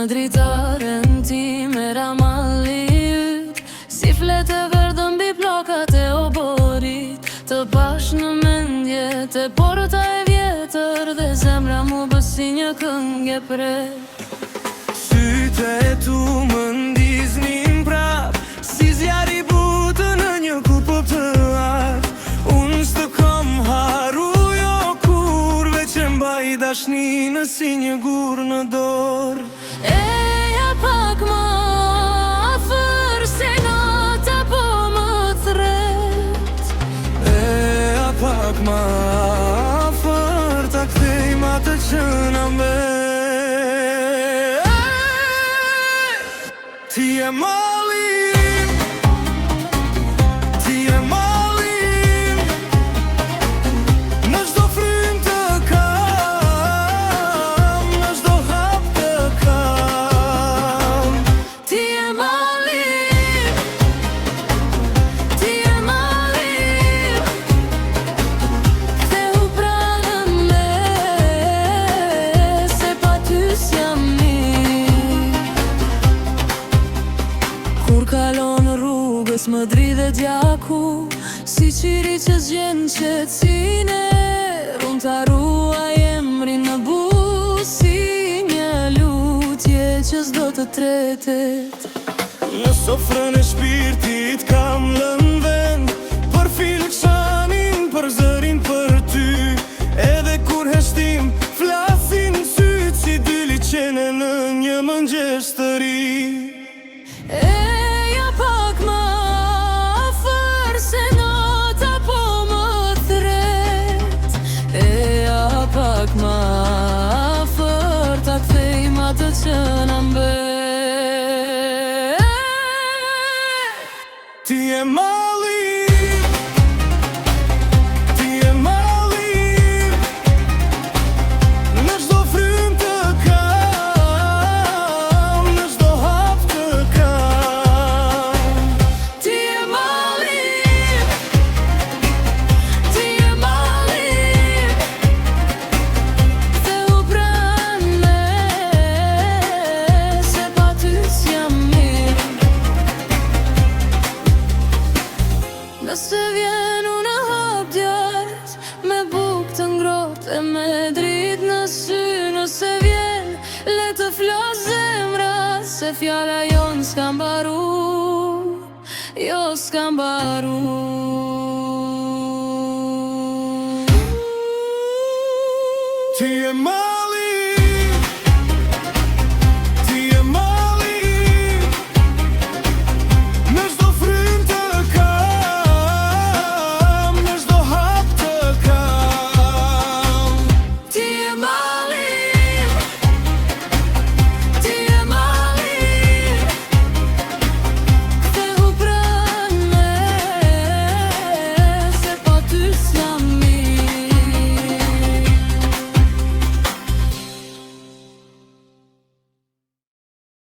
dritaren ti me ramalli yt, si flet e verdën bi plokat e oborit. Të pash në mendje te porta e vjetër, dhe zemra mu bës si një këngë e pret. Sytë e tu më ndiznin prap, si zjarri butë në një kupë të art. Unë s'të kom haru jo kur, veç e mbaj dashninë si një gur në dorë. Eja pak më afër, se nota po më thret. Eja pak më afër, ta kthejmë atë që na mbet. Ti e mallim, ti e mallim, në çdo frym të kam, në çdo hap të kam. Ti e mallim, ti e mallim, ktheu pranën me, se pa ty s'jam mirë. Kur kalon rrugës më dridhe djaku, si qiri që zgjen qetësine. Unë t'arruaj emrin në buzë, si një lutje që s'do të tretet. Në sofrën e shpirtit kam lënë vend, për filçanin, për zërin, për ty. Edhe kur heshtim, flasin syt si dy liqene në një mëngjes të ri. Eja pak më afër, se nota po më thret. Eja pak më afër, ta kthejmë atë që na mbet. Ti e mallim, ti e mallim, në çdo frym të kam, në çdo hap të kam. Ti e mallim, ti e mallim, ktheu pranë me, se pa ty s'jam mirë. Nëse vjen unë hap djath, me buk të ngrohtë e me dritë në sy. Nëse vjen, le të flas zemra, se fjala jon s'ka mbaru, jo s'ka mbaru. Ti e mallim.